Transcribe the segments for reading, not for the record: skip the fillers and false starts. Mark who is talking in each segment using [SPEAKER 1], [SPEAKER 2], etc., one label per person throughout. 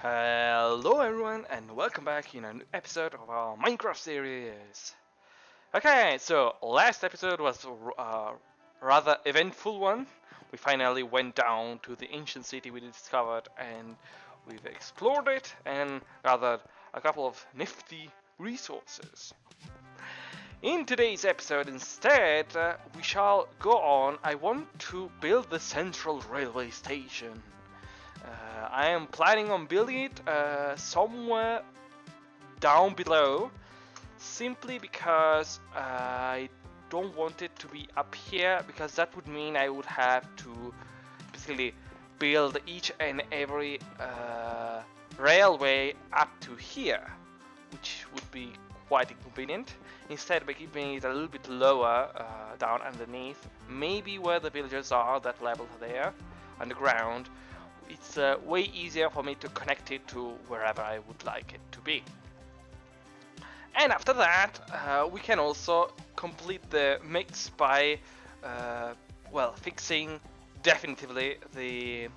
[SPEAKER 1] Hello everyone and welcome back in a new episode of our Minecraft series. Okay, so last episode was a rather eventful one. We finally went down to the ancient city we discovered and we've explored it and gathered a couple of nifty resources. In today's episode instead, we shall go on. I want to build the central railway station. I am planning on building it somewhere down below, simply because I don't want it to be up here, because that would mean I would have to basically build each and every railway up to here, which would be quite inconvenient. Instead, by keeping it a little bit lower down underneath, maybe where the villagers are, that level there, underground, it's way easier for me to connect it to wherever I would like it to be. And after that, we can also complete the mix by, fixing definitively the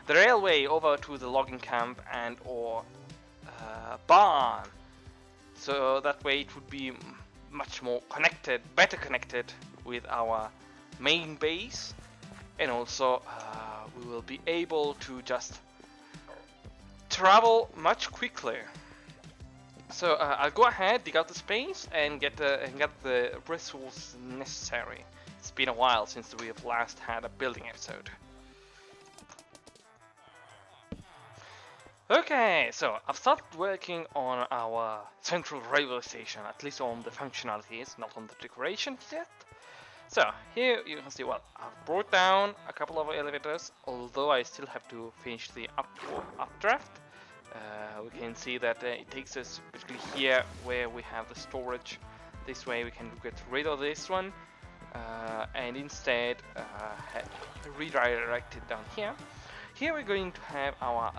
[SPEAKER 1] railway over to the logging camp and or barn. So that way it would be much more connected, better connected with our main base, and also we will be able to just travel much quicker. So I'll go ahead, dig out the space, and get the resources necessary. It's been a while since we have last had a building episode. Okay, so I've started working on our central railway station, at least on the functionalities, not on the decoration yet. So here you can see, well, I've brought down a couple of elevators, although I still have to finish the updraft. We can see that it takes us basically here where we have the storage. This way we can get rid of this one and instead redirect it down here. Here we're going to have our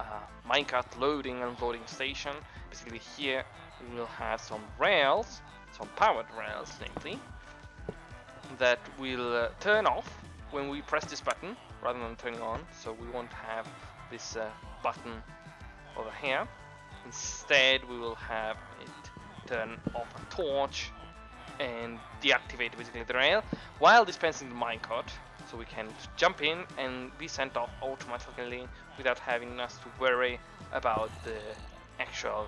[SPEAKER 1] minecart loading and unloading station. Basically here we will have some rails, some powered rails namely, that will turn off when we press this button rather than turning on. So we won't have this button over here. Instead we will have it turn off a torch and deactivate basically the rail while dispensing the minecart, so we can jump in and be sent off automatically without having us to worry about the actual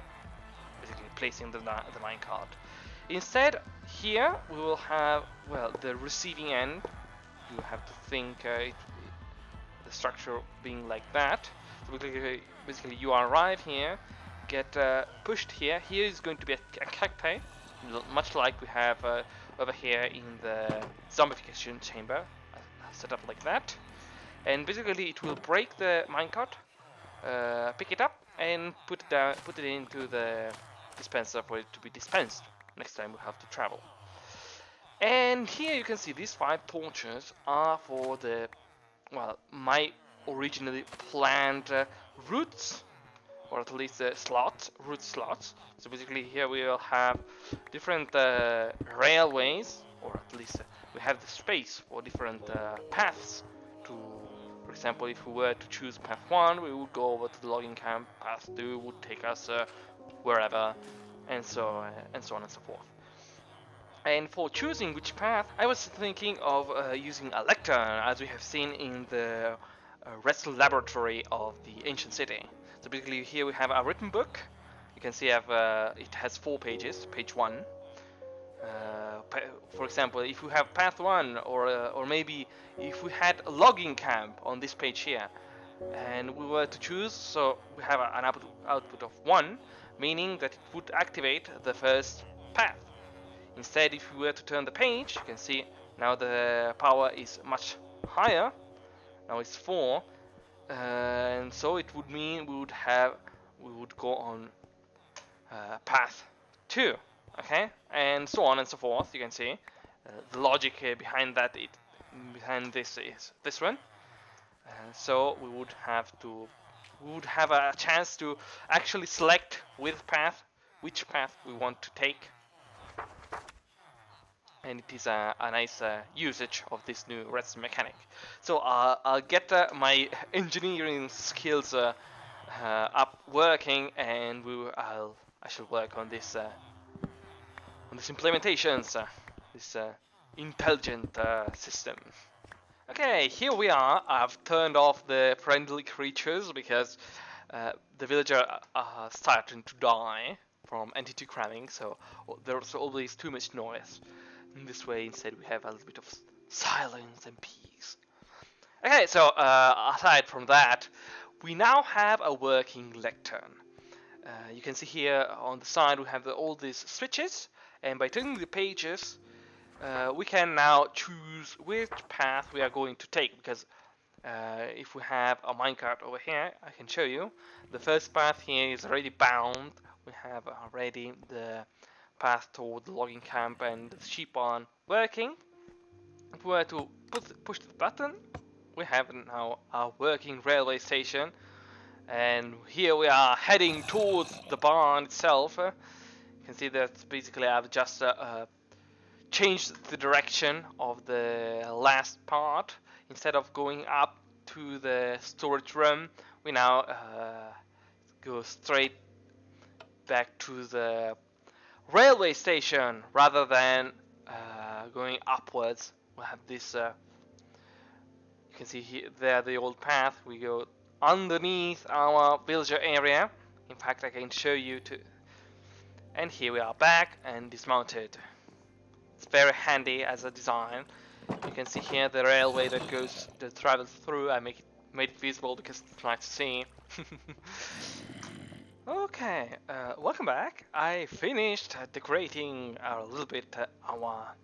[SPEAKER 1] basically placing the minecart. Instead, here we will have, well, the receiving end. You have to think the structure being like that. So basically you arrive here, get pushed here. Here is going to be a cacti, much like we have over here in the zombification chamber, set up like that. And basically it will break the minecart, pick it up, and put it into the dispenser for it to be dispensed next time we have to travel. And here you can see these 5 torches are for the, well, my originally planned routes, or at least route slots. So basically here we will have different railways, or at least we have the space for different paths to, for example, if we were to choose path 1, we would go over to the logging camp, path 2 would take us wherever, and so on and so forth. And for choosing which path, I was thinking of using a lectern, as we have seen in the Wrestle Laboratory of the Ancient City. So basically here we have a written book. You can see it has 4 pages, page 1. For example, if we have path 1, or maybe if we had a logging camp on this page here, and we were to choose, so we have an output of 1, meaning that it would activate the first path. Instead, if we were to turn the page, you can see now the power is much higher. Now it's 4, and so it would mean we would go on path 2, okay, and so on and so forth. You can see the logic behind this is this one. So we would have a chance to actually select which path we want to take. And it is a nice usage of this new redstone mechanic. So I'll get my engineering skills up working, and I should work on this implementations, this intelligent system. Okay, here we are. I've turned off the friendly creatures because the villager are starting to die from entity cramming, so there's always too much noise. In this way, instead, we have a little bit of silence and peace. Okay, so aside from that, we now have a working lectern. You can see here on the side we have all these switches, and by turning the pages, we can now choose which path we are going to take, because if we have a minecart over here, I can show you. The first path here is already bound. We have already the path toward the logging camp and the sheep barn working. If we were to push the button, we have now our working railway station, and here we are heading towards the barn itself. You can see that basically I've just changed the direction of the last part. Instead of going up to the storage room, we now go straight back to the railway station rather than going upwards. We have this you can see here there the old path. We go underneath our villager area. In fact, I can show you too. And here we are back and dismounted. It's very handy as a design. You can see here the railway that travels through. I made it visible because it's nice to see. Okay, welcome back. I finished decorating a little bit our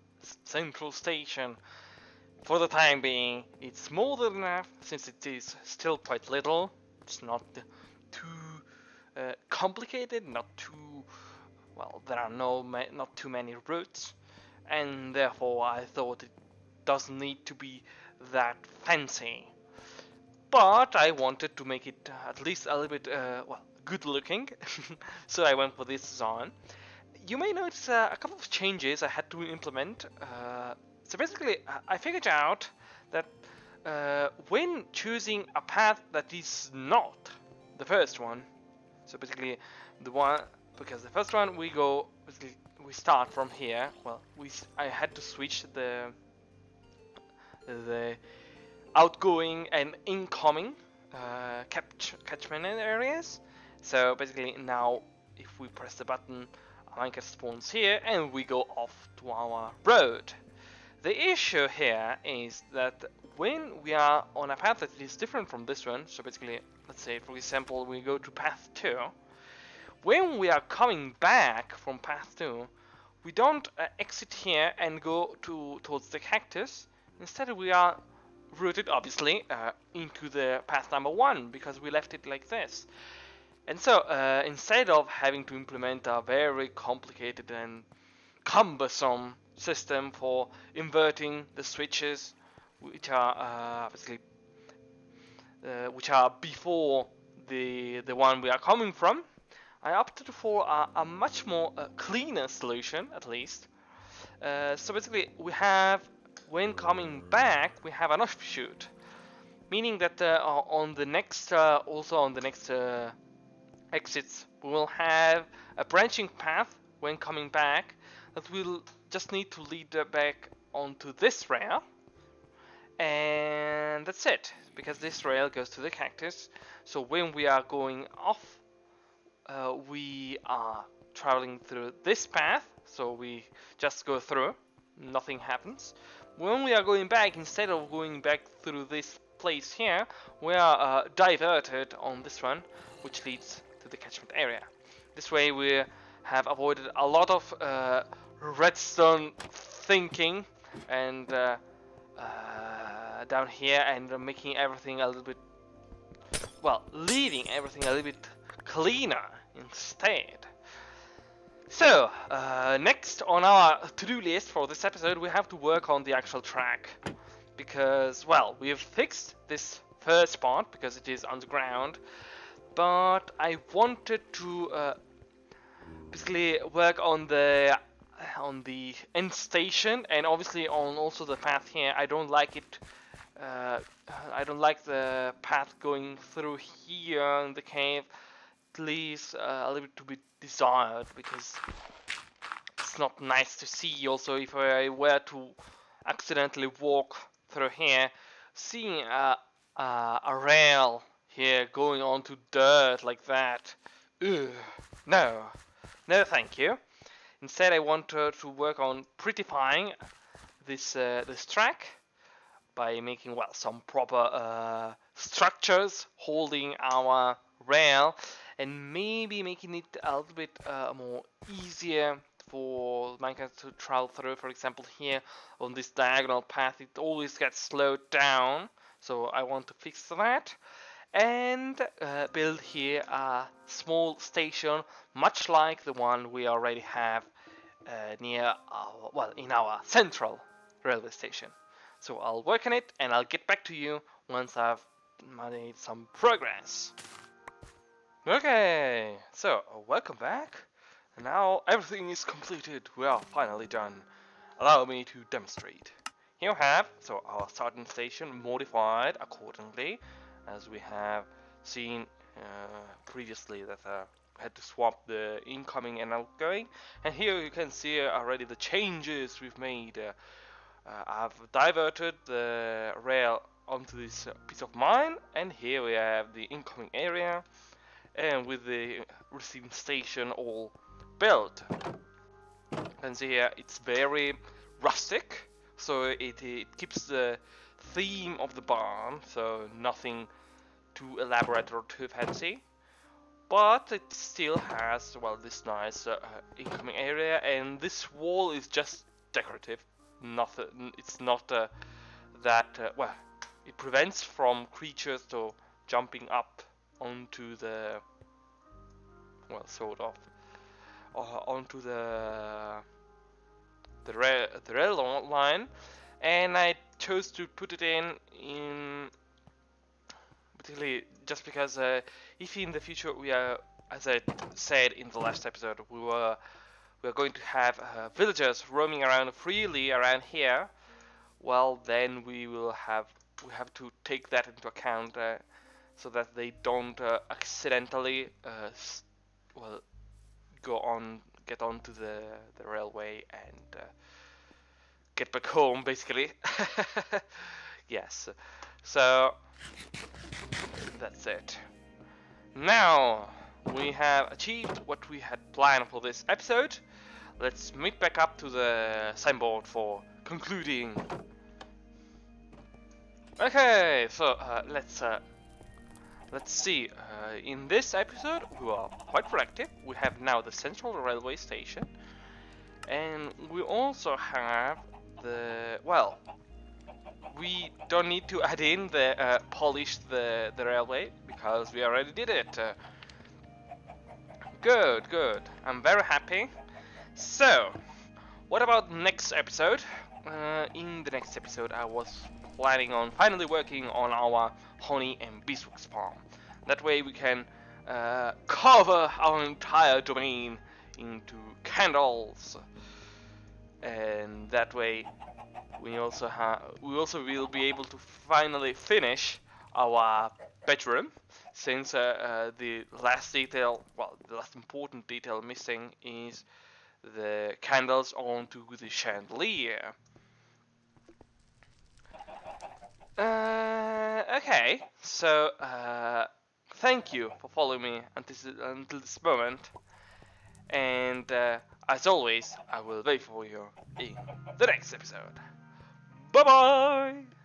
[SPEAKER 1] central station. For the time being, it's more than enough since it is still quite little. It's not too complicated, not too well. There are not too many routes, and therefore I thought it doesn't need to be that fancy. But I wanted to make it at least a little bit well, good looking, so I went for this design. You may notice a couple of changes I had to implement. So basically, I figured out that when choosing a path that is not the first one, so basically because the first one we start from here. Well, I had to switch the outgoing and incoming catchment areas. So basically now, if we press the button, our minecart spawns here, and we go off to our road. The issue here is that when we are on a path that is different from this one, so basically, let's say for example we go to path 2, when we are coming back from path 2, we don't exit here and go towards the cactus. Instead we are routed, obviously, into the path number 1, because we left it like this. And so instead of having to implement a very complicated and cumbersome system for inverting the switches, which are basically which are before the one we are coming from, I opted for a much more cleaner solution, at least. So basically, we have, when coming back, we have an offshoot, meaning that on the next exits, we will have a branching path when coming back that will just need to lead back onto this rail, and that's it, because this rail goes to the cactus. So when we are going off, we are traveling through this path, so we just go through, nothing happens. When we are going back, instead of going back through this place here, we are diverted on this one, which leads to the catchment area. This way we have avoided a lot of redstone thinking and down here, and making everything a little bit, well, leaving everything a little bit cleaner instead. So next on our to-do list for this episode, we have to work on the actual track, because, well, we've fixed this first part because it is underground, but I wanted to basically work on the end station, and obviously on also the path here. I don't like it I don't like the path going through here in the cave. At least a little bit to be desired, because it's not nice to see. Also, if I were to accidentally walk through here, seeing a rail here going onto dirt like that, ugh, no, no thank you. Instead, I want to work on prettifying this track by making, well, some proper structures holding our rail, and maybe making it a little bit more easier for Minecraft to travel through. For example, here on this diagonal path, it always gets slowed down, so I want to fix that. And build here a small station, much like the one we already have near our, well, in our central railway station. So I'll work on it and I'll get back to you once I've made some progress. Okay, so welcome back. Now everything is completed. We are finally done. Allow me to demonstrate. Here we have our starting station modified accordingly, as we have seen previously that I had to swap the incoming and outgoing. And here you can see already the changes we've made. I've diverted the rail onto this piece of mine, and here we have the incoming area, and with the receiving station all built. You can see here it's very rustic, so it keeps the theme of the barn, so nothing too elaborate or too fancy. But it still has, well, this nice incoming area, and this wall is just decorative. Nothing. It's not well, it prevents from creatures to jumping up onto the, well, sort of onto the rail line, and I chose to put it in particularly just because if in the future we are, as I said in the last episode, we're going to have villagers roaming around freely around here, well, then we have to take that into account, so that they don't accidentally well, get onto the railway and get back home, basically. Yes, so that's it. Now we have achieved what we had planned for this episode. Let's meet back up to the signboard for concluding. Okay, so let's see. In this episode, we are quite proactive. We have now the central railway station, and we also have the, well, we don't need to add in the polish the railway because we already did it. Good, good. I'm very happy. So, what about next episode? In the next episode, I was planning on finally working on our honey and beeswax farm. That way we can cover our entire domain into candles, and that way we also will be able to finally finish our bedroom, since the last detail, well, the last important detail missing is the candles onto the chandelier. Okay, so thank you for following me until this moment, and as always, I will wait for you in the next episode. Bye bye!